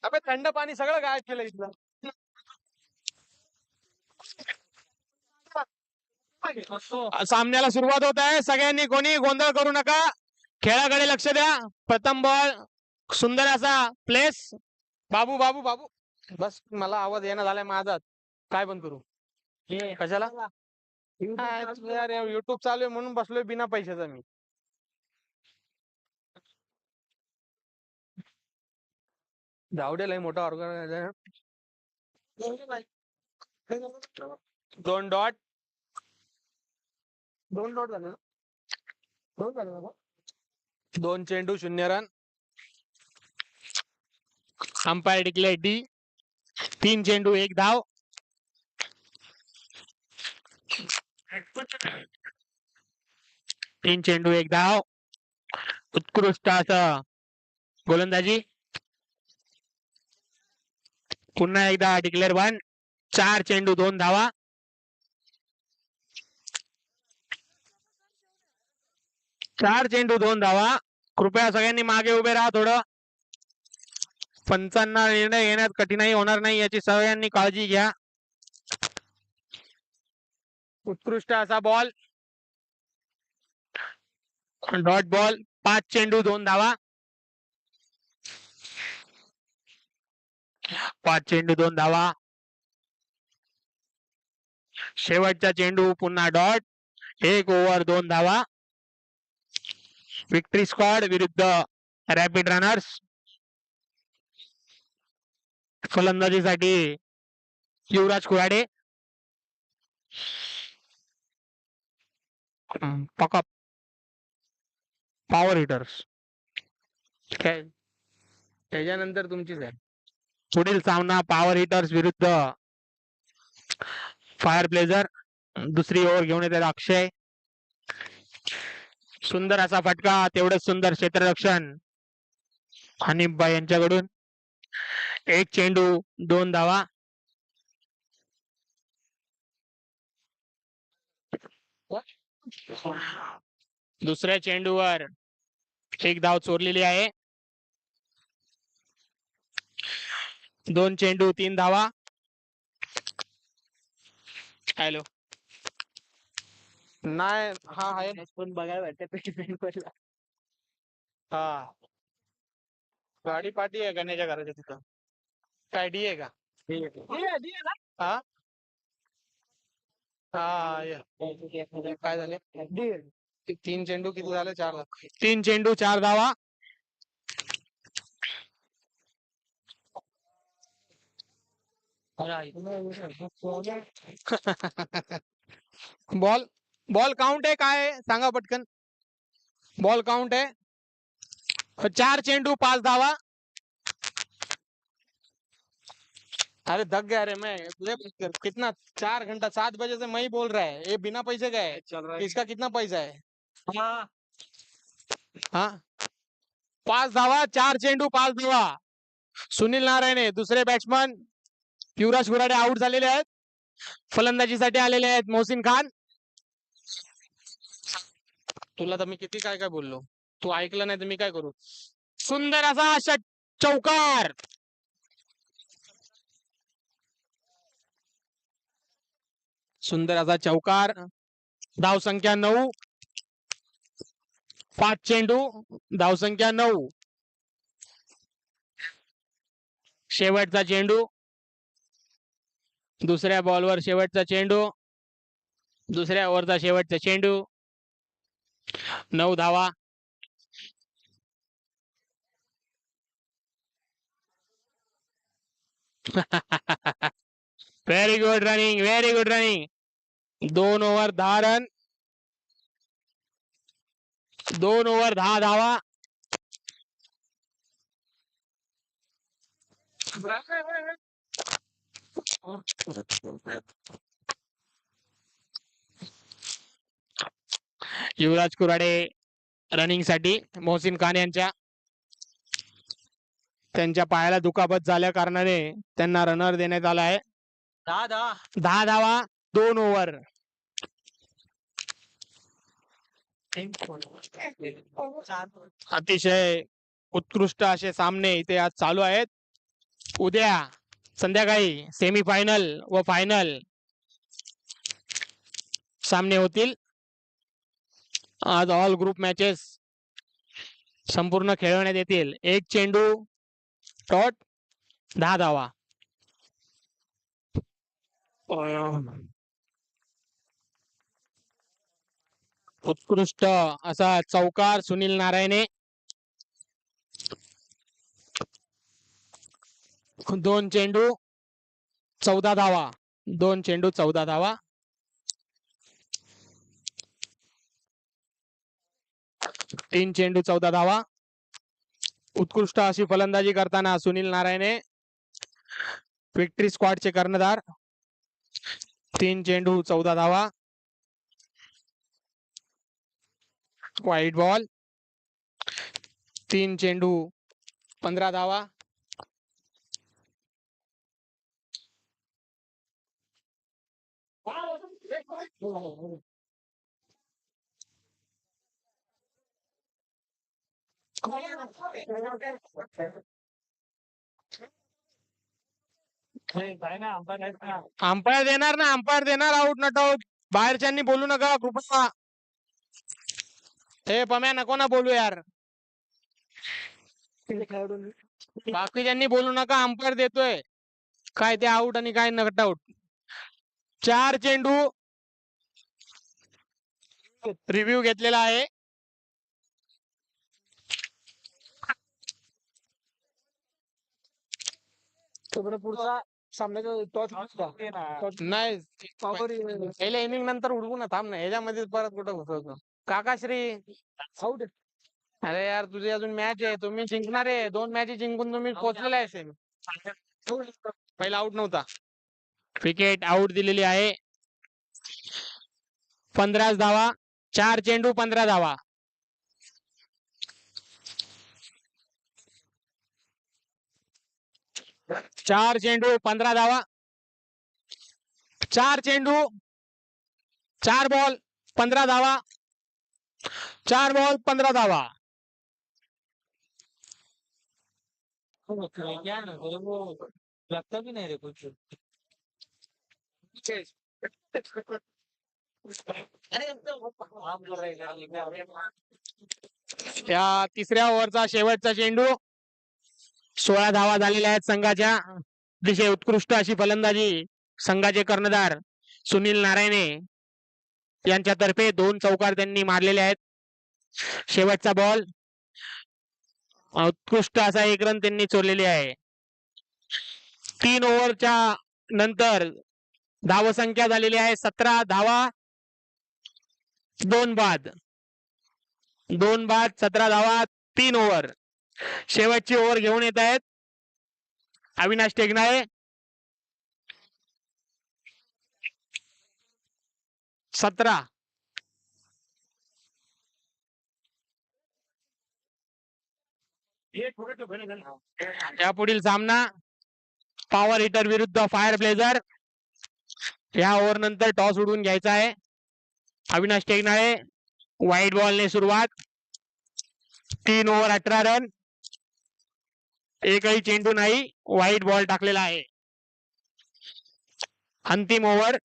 अबे थंड पाणी सगळं गायब केलं इथलं. सामन्याला सुरुवात होत आहे. सगळ्यांनी कोणी गोंधळ करू नका. खेळाकडे लक्ष द्या. प्रथम बॉल सुंदर असा प्लेस. बाबू बाबू बाबू बस, मला आवाज येणं झालाय माझा. काय बंद करू कशाला? युट्यूब चालू आहे म्हणून बसलोय बिना पैशाचा मी. जावडे लय मोठा ऑर्गनायझर. 2 डॉट. 2 डॉट झाले. 2 चेंडू 0 रन. Umpire declare D. 3 चेंडू 1 धाव. तीन चेंडू 1 धाव. उत्कृष्ट असं गोलंदाजी. पुन्हा एकदा डिक्लेअर 1. 4 चेंडू 2 धावा. चार चेंडू 2 धावा. कृपया सगळ्यांनी मागे उभे राहा थोडं. पंचांना निर्णय घेण्यात कठीणाई होणार नाही याची सगळ्यांनी काळजी घ्या. उत्कृष्ट असा बॉल. Dot ball. 5 चेंडू 2 धावा. 5 चेंडू 2 धावा. शेवटचा चेंडू पुन्हा डॉट. 1 ओव्हर 2 धावा. विक्ट्री स्क्वॉड विरुद्ध रॅपिड रनर्स. फलंदाजीसाठी युवराज कुराडे. Power hitters. काय त्याच्यानंतर तुमचीच आहे. पुढील सामना पॉवर हिटर्स विरुद्ध फायर ब्लेझर. दुसरी ओव्हर घेऊन येतात अक्षय. सुंदर असा फटका. तेवढंच सुंदर क्षेत्ररक्षण हनीफबाई यांच्याकडून. 1 चेंडू 2 धावा. दुसऱ्या चेंडूवर 1 धाव चोरलेली आहे. 2 चेंडू 3 धावा. हॅलो नाही. हा आहे पण बघायला भेटते. हा गाडी पाठी आहे गण्याच्या घराच्या तिथं. काय डी आहे का? हा काय झाले? 3 चेंडू किती झाले? 4 धावा. 3 चेंडू 4 धावा. बॉल बॉल काउंट आहे काय सांगा पटकन. बॉल काउंट आहे 4 चेंडू 5 धावा. अरे दग गया रे मैं. कितना 4 घंटा 7 बजे से मैं ही बोल रहा है. ये बिना पैसे का है. चल रहा है. इसका कितना पैसा है? हाँ 5 धावा. 4 चेंडू 5 धावा. सुनील नारायणे दुसरे बॅट्समन. युवराज कुराडे आउट झालेले आहेत. फलंदाजीसाठी आलेले आहेत मोहसिन खान. तुला तर मी किती काय काय बोललो. तू ऐकलं नाही तर मी काय करू. सुंदर असा चौकार. सुंदर असा चौकार. धाव संख्या 9. 5 चेंडू धाव संख्या 9. शेवटचा चेंडू. दुसऱ्या बॉलवर शेवटचा चेंडू. दुसऱ्या ओव्हरचा शेवटचा चेंडू. 9 धावा. Very good running. Very good running. 2 over 10 run. 2 over 10 धावा. युवराज कुराडे रनिंग साठी. मोहसिन खान त्यांच्या पायाला दुखापत झाल्या कारणाने त्यांना रनर देण्यात आला आहे. 10 धावा 2 ओव्हर. अतिशय उत्कृष्ट असे सामने इथे आज चालू आहेत. उद्या संध्याकाळी सेमीफायनल व फायनल सामने होतील. आज ऑल ग्रुप मॅचेस संपूर्ण खेळवण्यात येतील. एक चेंडू डॉट 10 धावा. उत्कृष्ट असा चौकार सुनील नारायणे. 2 चेंडू 14 धावा. 2 चेंडू 14 धावा. 3 चेंडू 14 धावा. उत्कृष्ट अशी फलंदाजी करताना सुनील नारायणे विक्ट्री स्क्वॉडचे कर्णधार. 3 चेंडू 14 धावा. वाईट बॉल. 3 चेंडू 15 धावा. अंपायर देणार ना, अंपायर देणार. Out not out. बाहेरच्यांनी बोलू नका कृपया. हे पम्या नको ना बोलू यार. बाकीच्यांनी बोलू नका. अंपायर देतोय काय ते आउट आणि काय नॉट आउट. 4 चेंडू रिव्ह्यू घेतलेला आहे. पुढचा नाही पहिल्या इनिंग नंतर उडवू ना. थांब ना ह्याच्यामध्ये परत कुठं घुसवतो. काकाश्री अरे यार तुझी अजून मॅच आहे. तुम्ही जिंकणार आहे. 2 मॅच जिंकून तुम्ही पोहोचलेला आहे सेमी. पहिला आउट नव्हता. विकेट आउट दिलेली आहे. 15 धावा. 4 चेंडू 15 धावा. 4 चेंडू 15 धावा. 4 चेंडू 4 बॉल 15 धावा. 4 बॉल 15 धावा. लगता भी नहीं रे कुछ. या तिसऱ्या ओव्हरचा शेवटचा चेंडू. 16 धावा झालेल्या आहेत संघाच्या. अतिशय उत्कृष्ट अशी फलंदाजी संघाचे कर्णधार सुनील नारायणे यांच्यातर्फे 2 चौकार त्यांनी मारलेले आहेत. शेवटचा बॉल उत्कृष्ट असा 1 रन त्यांनी चोरलेली आहे. 3 ओव्हरच्या नंतर धावसंख्या झालेली आहे 17 धावा. 2 बाद 17 धावा 3 ओव्हर. शेवटची ओव्हर घेऊन येत आहेत अविनाश टेगनाळे. 17. यापुढील सामना पॉवर हिटर विरुद्ध फायर ब्लेझर. या ओव्हर नंतर टॉस उडवून घ्यायचा आहे. अविनाश टेगनाळे व्हाईट बॉलने सुरुवात. 3 ओव्हर 18 रन. एकही चेंडू नाही. व्हाईट बॉल टाकलेला आहे. अंतिम ओव्हर.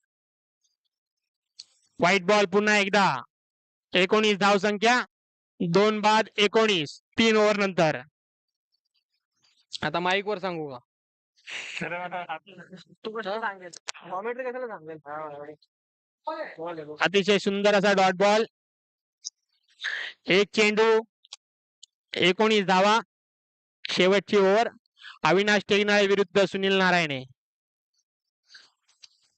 व्हाईट बॉल पुन्हा एकदा. 19 धावसंख्या. 2 बाद 19. 3 ओव्हर नंतर. आता माईक वर सांगू का? अतिशय सुंदर असा डॉट बॉल. 1 चेंडू 19 धावा. शेवटची ओव्हर. अविनाश टेगनाळे विरुद्ध सुनील नारायणे.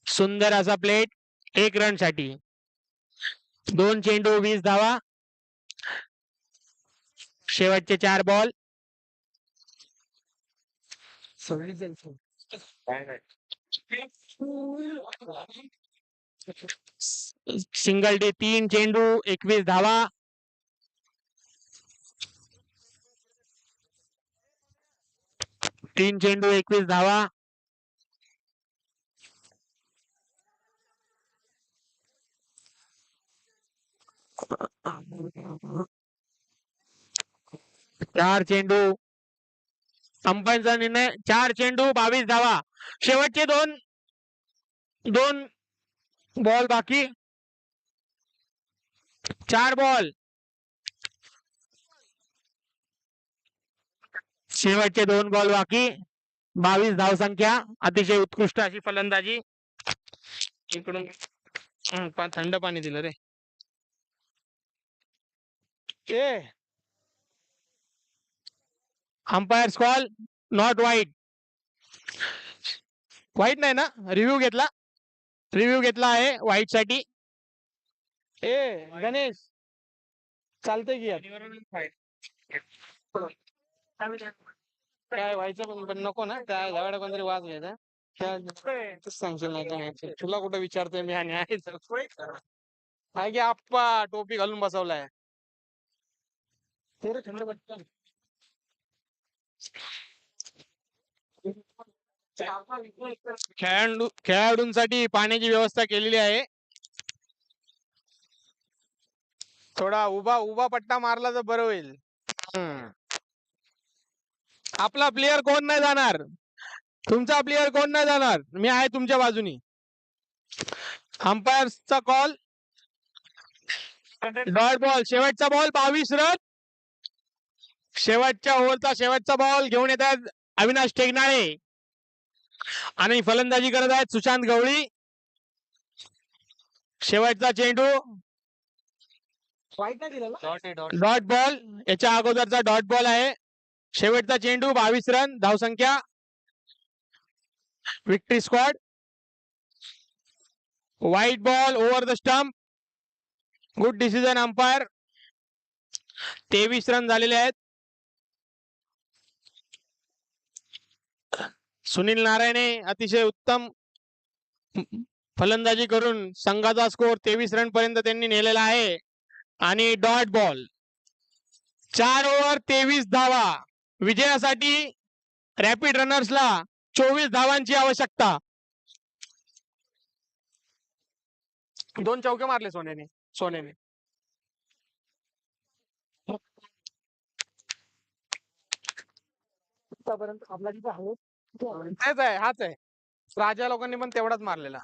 सुंदर असा प्लेट 1 रन साठी. 2 चेंडू 20 धावा. शेवटचे 4 बॉल. सिंगल डे 3 चेंडू 21 धावा. 3 चेंडू 21 धावा. 4 चेंडू, अंपायरचा निर्णय 4 चेंडू 22 धावा. शेवटचे दोन दोन बॉल बाकी, 4 बॉल. शेवटचे 2 बॉल बाकी, 22 धावसंख्या. अतिशय उत्कृष्ट अशी फलंदाजी. इकडून थंड पाणी दिलं रे. अंपायर्स कॉल नॉट वाईट. वाईट नाही ना, रिव्ह्यू घेतला आहे वाईट साठी. गणेश चालतंय की यार. काय व्हायचं पण नको ना, त्या झाडाला कोणतरी वाज घ्यायचा. सांगशील नाही तुला कुठं विचारतोय मी. आणि आहे की आप्पा टोपी घालून बसवलाय. खेळाडूंसाठी पाण्याची व्यवस्था केलेली आहे. थोडा उभा पट्टा मारला तर बरं होईल. आपला प्लेयर कोण नाही जाणार, तुमचा प्लेयर कोण नाही जाणार. मी आहे तुमच्या बाजूनी. अंपायरचा कॉल डॉट बॉल. शेवटचा बॉल 22 रन. शेवटच्या ओव्हरचा शेवटचा बॉल घेऊन येत आहेत अविनाश टेगनाळे आणि फलंदाजी करत आहेत सुशांत गवळी. शेवटचा चेंडू डॉट बॉल. याच्या अगोदरचा डॉट बॉल आहे. शेवटचा चेंडू 22 रन धावसंख्या. Victory squad. White ball over the stump. Good decision umpire. 23 run झालेले आहेत. सुनील नारायणे अतिशय उत्तम फलंदाजी करून संघाचा स्कोर 23 रन पर्यंत त्यांनी नेलेला आहे. आणि डॉट बॉल. 4 ओव्हर 23 धावा. विजयासाठी रॅपिड रनर्सला 24 धावांची आवश्यकता. 2 चौके मारले सोन्याने. तेच आहे, हाच आहे. राजा लोकांनी पण तेवढाच मारलेला.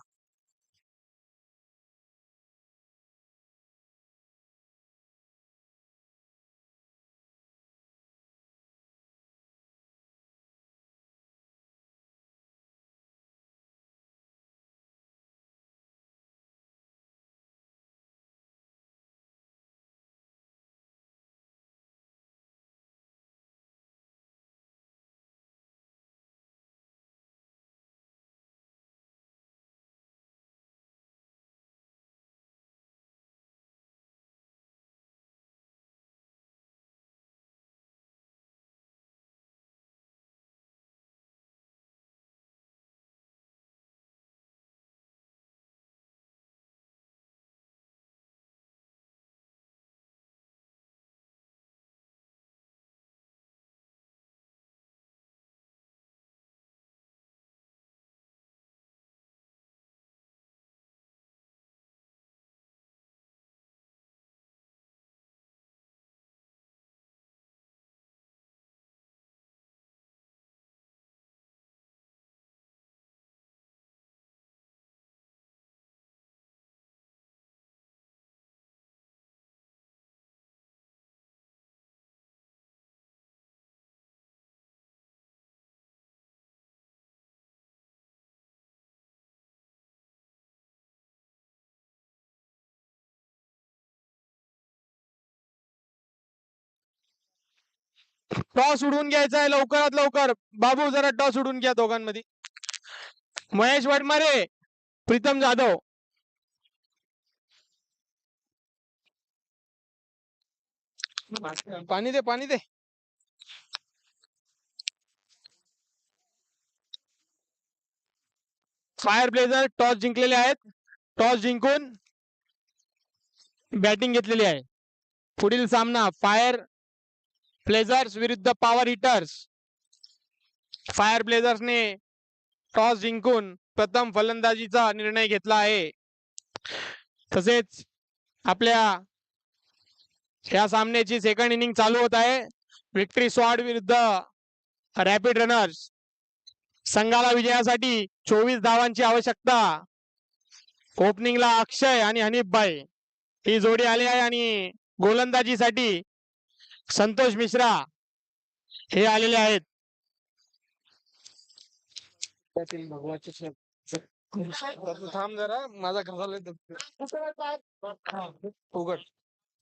टॉस उडवून घ्यायचा आहे लवकरात लवकर. बाबू जरा टॉस उडवून घ्या दोघांमध्ये. महेश वाटमारे, प्रीतम जाधव. पाणी दे. फायर ब्लेझर टॉस जिंकलेले आहेत. टॉस जिंकून बॅटिंग घेतलेली आहे. पुढील सामना फायर ब्लेझर्स विरुद्ध पॉवर हिटर्स. फायर ब्लेझर्सने टॉस जिंकून प्रथम फलंदाजीचा निर्णय घेतला आहे. तसेच आपल्या या सामन्याची सेकंड इनिंग चालू होत आहे. विक्ट्री स्वाड विरुद्ध रॅपिड रनर्स. संघाला विजयासाठी 24 धावांची आवश्यकता. ओपनिंगला अक्षय आणि हनीफ भाई ही जोडी आली आहे आणि गोलंदाजीसाठी संतोष मिश्रा हे आलेले आहेत. थांब जरा माझा घाला उघड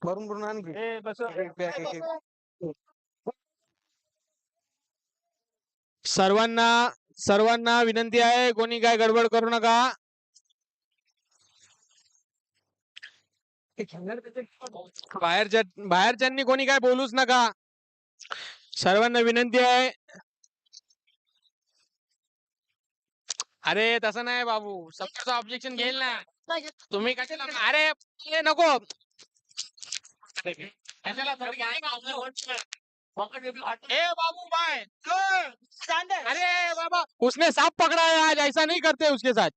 भरून भरून आणखी सर्वांना सर्वांना विनंती आहे, कोणी काय गडबड करू नका. बाहेरच्यांनी कोणी काय बोलूच नका. सर्वांना विनंती आहे. अरे तसं नाही बाबू, सबचं ऑब्जेक्शन घेईल ना तुम्ही. कशाला अरे नको ए बाबू भाई. अरे बाबा उसने सांप पकड़ा है आज, ऐसा नहीं करते उसके साथ.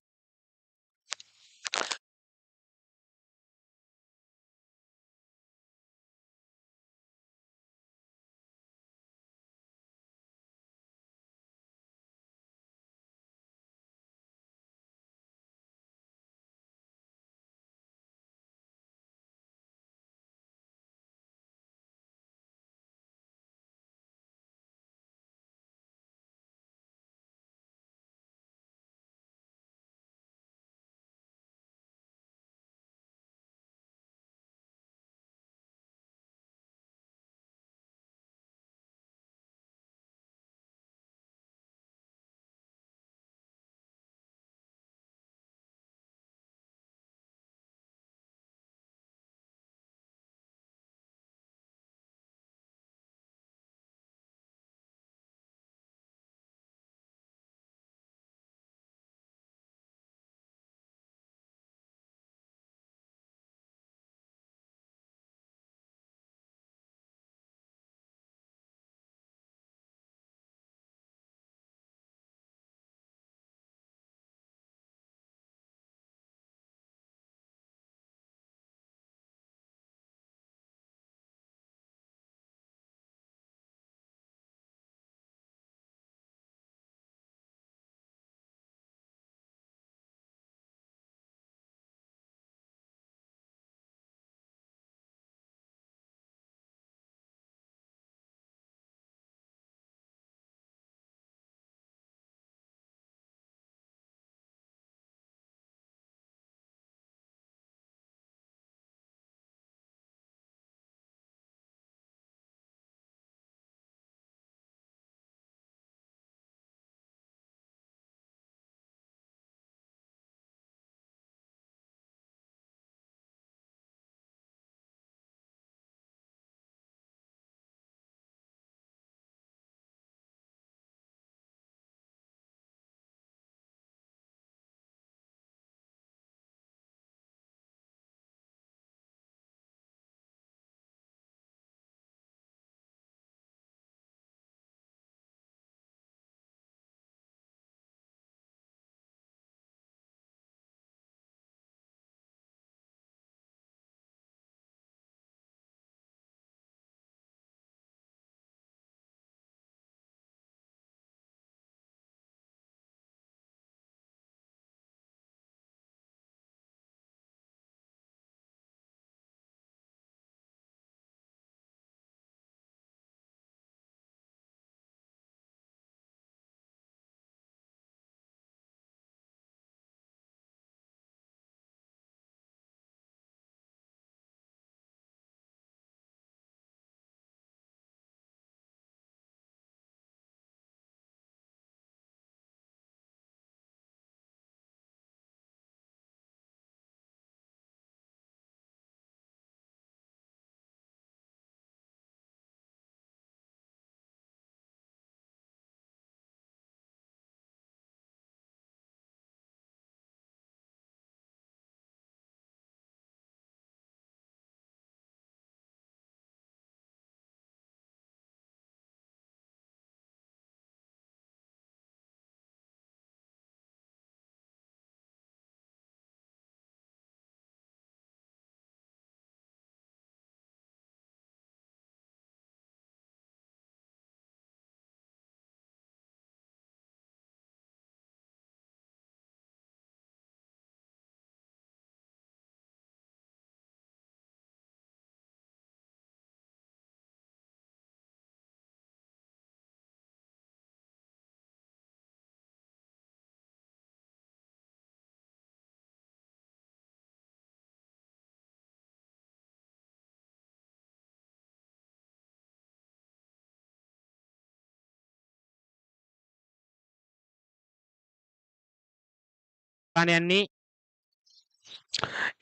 यांनी.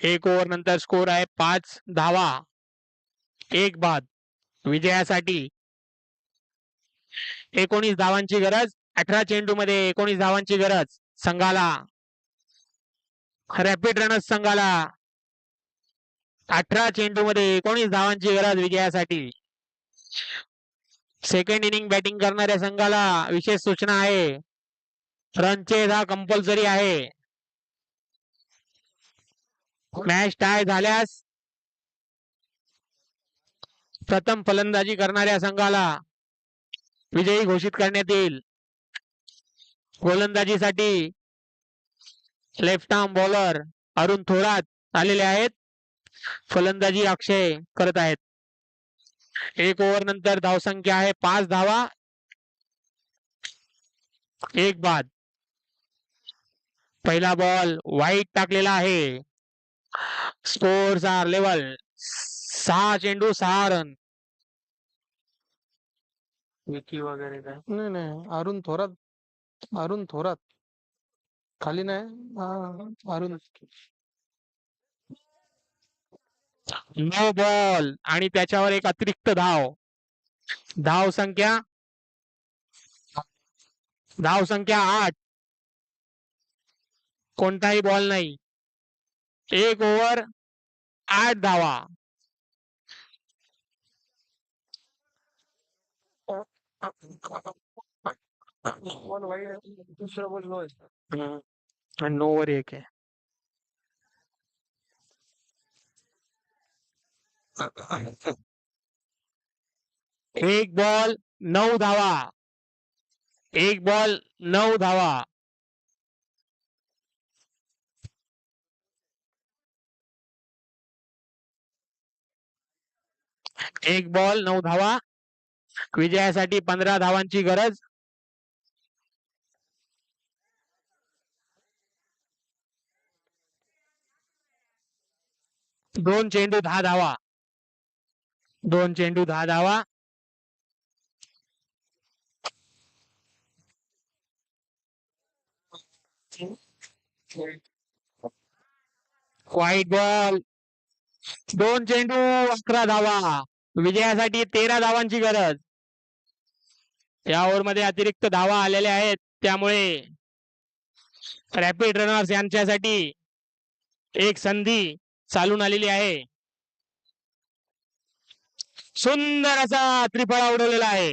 1 ओव्हर नंतर स्कोर आहे 5 धावा 1 बाद. विजयासाठी 19 धावांची गरज. 18 चेंडू मध्ये 19 धावांची गरज संघाला. रॅपिड रनर्स संघाला 18 चेंडू मध्ये 19 धावांची गरज विजयासाठी. सेकंड इनिंग बॅटिंग करणाऱ्या संघाला विशेष सूचना आहे. रन चेज हा कंपल्सरी आहे. मॅच टाय झाल्यास प्रथम फलंदाजी करणाऱ्या संघाला विजयी घोषित करण्यात येईल. गोलंदाजीसाठी left arm bowler Arun Thorat आलेले आहेत. फलंदाजी अक्षय करत आहेत. 1 ओव्हर नंतर धावसंख्या आहे 5 धावा 1 बाद. पहिला बॉल वाईट टाकलेला आहे. Scores R level. 6 चेंडू 6 रन. विकी वगैरे काय नाही नाही अरुण थोरात खाली नाही. अरुण नो बॉल आणि त्याच्यावर एक अतिरिक्त धाव. धाव संख्या 8. कोणताही बॉल नाही. 1 ओव्हर 8 धावा. दुसरा बॉल नो आहे. आणि 9 ओव्हर 1 आहे. एक बॉल 9 धावा. 1 बॉल 9 धावा. एक बॉल 9 धावा. विजयासाठी 15 धावांची गरज. दोन चेंडू 10 धावा. 2 चेंडू 10 धावा. White ball. 2 चेंडू 11 धावा. विजयासाठी 13 धावांची गरज. या ओव्हरमध्ये अतिरिक्त धावा आलेल्या आहेत त्यामुळे रॅपिड रनर्स यांच्यासाठी एक संधी चालून आलेली आहे. सुंदर असा त्रिफळा उडवलेला आहे.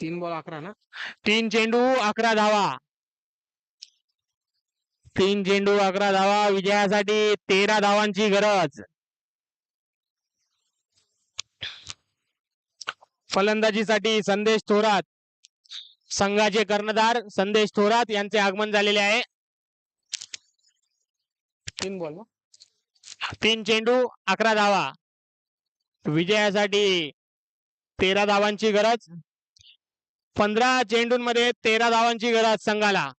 3 बॉल 11 ना. 3 चेंडू 11 धावा. 3 चेंडू 11 धावा. विजयासाठी 13 धावांची गरज. फलंदाजीसाठी संदेश थोरात, संघाचे कर्णधार संदेश थोरात यांचे आगमन झालेले आहे. 3 बॉल 3 चेंडू 11 धावा. विजयासाठी 13 धावांची गरज. 15 चेंडूंमध्ये 13 धावांची गरज संघाला.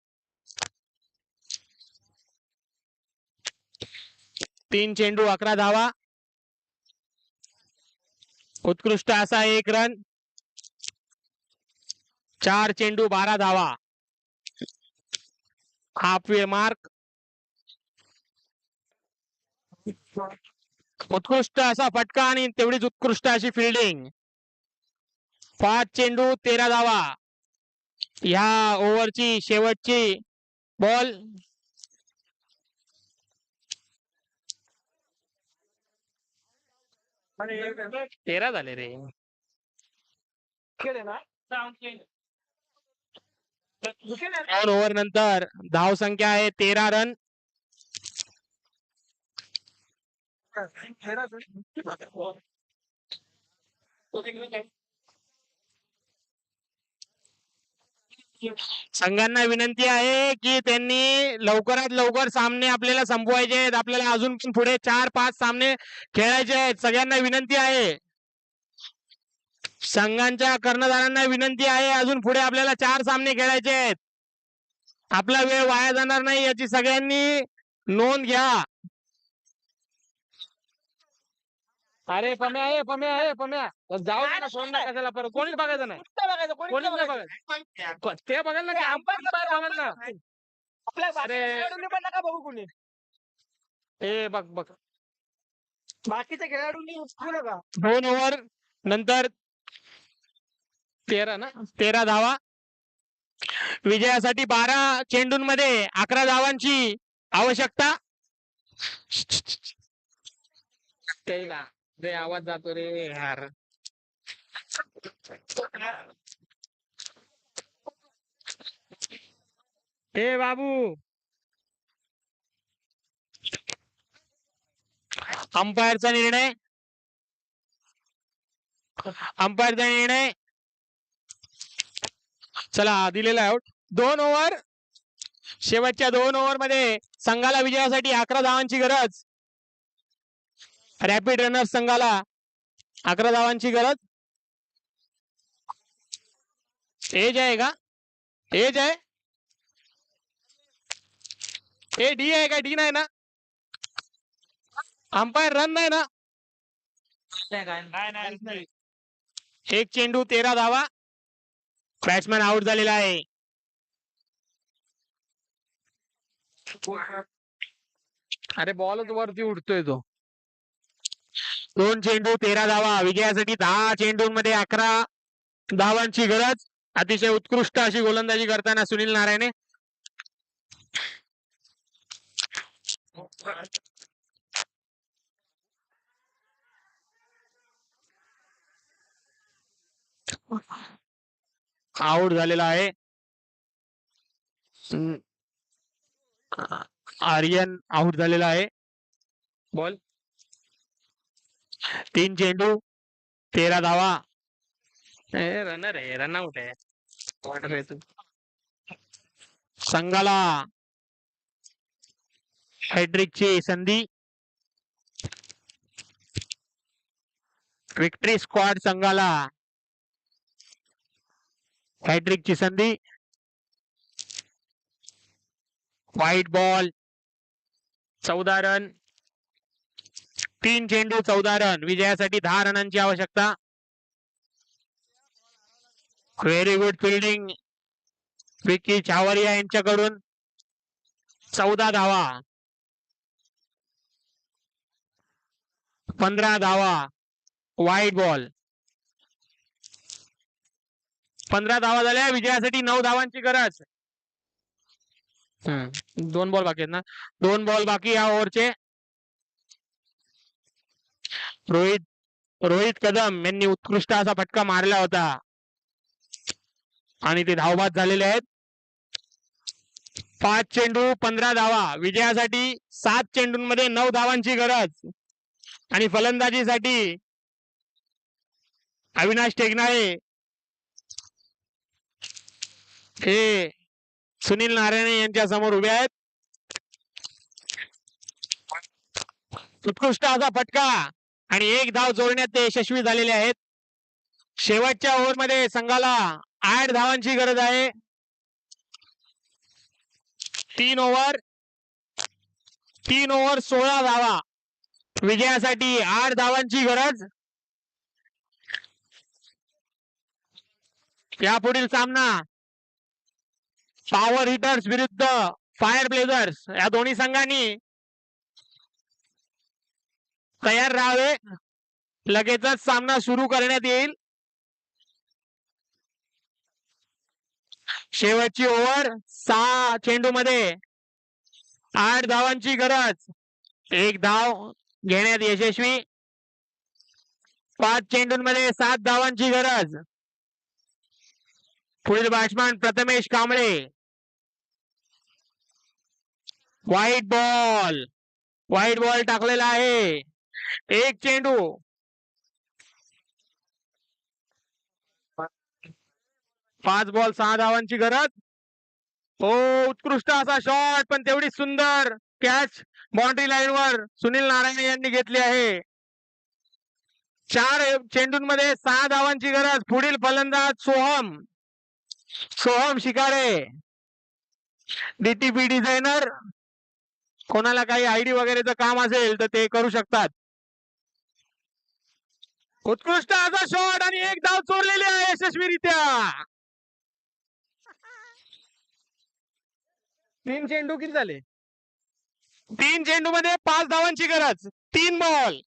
3 चेंडू 11 धावा. उत्कृष्ट असा 1 रन. 4 चेंडू 12 धावा. Halfway mark. उत्कृष्ट असा फटका आणि तेवढीच उत्कृष्ट अशी फिल्डिंग. 5 चेंडू 13 धावा. ह्या ओव्हरची शेवटची बॉल. तेरा झाले रे. 2 ओव्हर नंतर धाव संख्या आहे 13 रन. संघांना विनंती आहे की त्यांनी लवकरात लवकर सामने आपल्याला संपवायचे आहेत. आपल्याला अजून पण पुढे 4-5 सामने खेळायचे आहेत. सगळ्यांना विनंती आहे. संघांच्या कर्णधारांना विनंती आहे अजून पुढे आपल्याला 4 सामने खेळायचे आहेत. आपला वेळ वाया जाणार नाही याची सगळ्यांनी नोंद घ्या. अरे पम्या जाऊ दे ना, सोड ना कशाला परत. कोणीच बघायचं नाही. कोणीच नाही बघायचं. ते बघाल ना, अंपायर बघाल ना. अरे बघू कोणी ए बघ बाकीच्या खेळाडूंनी उचलू नका. 2 ओव्हर नंतर 13 ना. 13 धावा. विजयासाठी 12 चेंडूंमध्ये 11 धावांची आवश्यकता. त्याला रे आवाज जातो रे यार. हे बाबू, अंपायरचा निर्णय. चला, दिलेला आउट. 2 ओव्हर. शेवटच्या 2 ओव्हर मध्ये संघाला विजयासाठी 11 धावांची गरज. रॅपिड रनर्स संघाला 11 धावांची गरज. एज आहे का? एज आहे. ए डी आहे का? डी नाही ना? अंपायर रन नाही ना? एक चेंडू 13 धावा. बॅट्समॅन आउट झालेला आहे. अरे बॉलच वरती उडतोय तो. 2 चेंडू 13 धावा. विजयासाठी 10 चेंडूंमध्ये 11 धावांची गरज. अतिशय उत्कृष्ट अशी गोलंदाजी करताना सुनील नारायणे. आउट झालेला आहे. आर्यन आउट झालेला आहे. बॉल 3 चेंडू 13 धावा. रनर आहे, रनआउट आहे. ऑर्डर आहे तू. संघाला हॅट्रिकची संधी. विक्टरी स्क्वॉड संघाला हॅट्रिकची संधी. White ball. 14 रन. 3 चेंडू 14 रन. विजयासाठी 10 रनांची आवश्यकता. Very good fielding Vicky Chhawaria यांच्याकडून. 14 धावा. 15 धावा. White ball. 15 धावा झाल्या. विजयासाठी 9 धावांची गरज. 2 बॉल बाकी आहेत ना? 2 बॉल बाकी या ओव्हरचे. रोहित कदम यांनी उत्कृष्ट असा फटका मारला होता आणि ते धावबाद झालेले आहेत. 5 चेंडू 15 धावा. विजयासाठी 7 चेंडूंमध्ये 9 धावांची गरज. आणि फलंदाजीसाठी अविनाश टेगनाळे हे सुनील नारायणे यांच्या समोर उभे आहेत. उत्कृष्ट असा फटका आणि 1 धाव जोडण्यात ते यशस्वी झालेले आहेत. शेवटच्या ओव्हरमध्ये संघाला 8 धावांची गरज आहे. 3 ओव्हर 16 धावा. विजयासाठी 8 धावांची गरज. यापुढील सामना पॉवर हिटर्स विरुद्ध फायर ब्लेझर्स या दोन्ही संघांनी तयार राहावे. लगेचच सामना सुरू करण्यात येईल. शेवटची ओव्हर 6 चेंडूमध्ये 8 धावांची गरज. 1 धाव घेण्यात यशस्वी. 5 चेंडूंमध्ये 7 धावांची गरज. पुढील batsman Prathamesh Kamble. White ball टाकलेला आहे. 1 चेंडू. 5 बॉल 6 धावांची गरज. हो, उत्कृष्ट असा शॉट, पण तेवढी सुंदर कॅच बाउंड्री लाईनवर सुनील नारायणे यांनी घेतली आहे. 4 चेंडूंमध्ये 6 धावांची गरज. पुढील फलंदाज सोहम शिकारे, डीटीपी डिझायनर. कोणाला काही आयडी वगैरेचं काम असेल तर ते करू शकतात. उत्कृष्ट असा शॉट आणि एक धाव चोरलेली आहे यशस्वीरित्या. 3 चेंडू किती झाले? 3 चेंडू मध्ये 5 धावांची गरज. 3 बॉल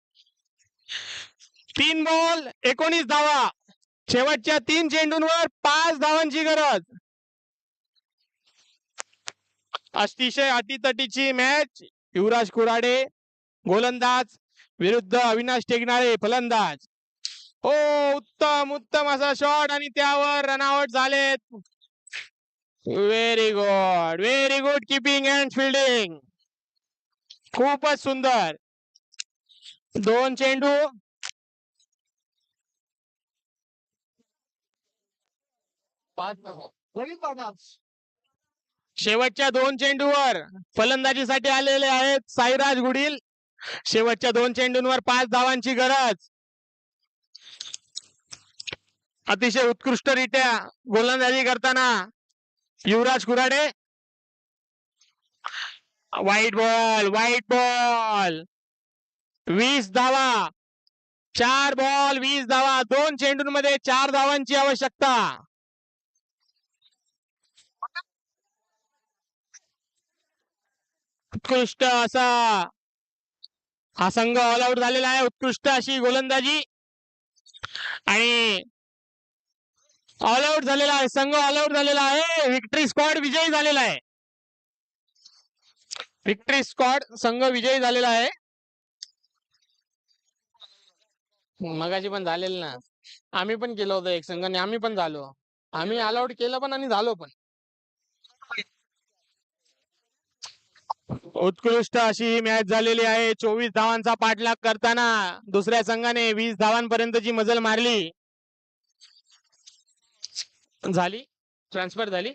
19 धावा. शेवटच्या 3 चेंडूंवर 5 धावांची गरज. अतिशय अटीतटीची मॅच. युवराज कुऱ्हाडे गोलंदाज विरुद्ध अविनाश टेकणारे फलंदाज. हो, उत्तम असा शॉट आणि त्यावर रनआउट झालेत. Very good keeping and fielding. खूपच सुंदर. 2 चेंडू लगेच बघा. शेवटच्या 2 चेंडूवर फलंदाजीसाठी आलेले आहेत साईराज गुडील. शेवटच्या 2 चेंडूंवर 5 धावांची गरज. अतिशय उत्कृष्टरित्या गोलंदाजी करताना युवराज कुऱ्हाडे. वाईट बॉल 20 धावा. 4 बॉल 20 धावा. 2 चेंडूंमध्ये 4 धावांची आवश्यकता. उत्कृष्ट असा हा संघ ऑल आउट झालेला आहे. उत्कृष्ट अशी गोलंदाजी आणि ऑल आउट झालेला आहे. संघ ऑल आउट झालेला आहे. विक्टरी स्क्वॉड विजयी झालेला आहे. विक्टरी स्क्वॉड संघ विजयी झालेला आहे. मगाशी पण झालेलं ना. आम्ही पण केलं होतं एक संघाने. आम्ही पण झालो. आम्ही ऑल आउट केलं पण आणि झालो पण. उत्कृष्ट अशी ही मॅच झालेली आहे. 24 धावांचा पाठलाग करताना दुसऱ्या संघाने 20 धावांपर्यंतची मजल मारली. झाली ट्रान्सफर झाली.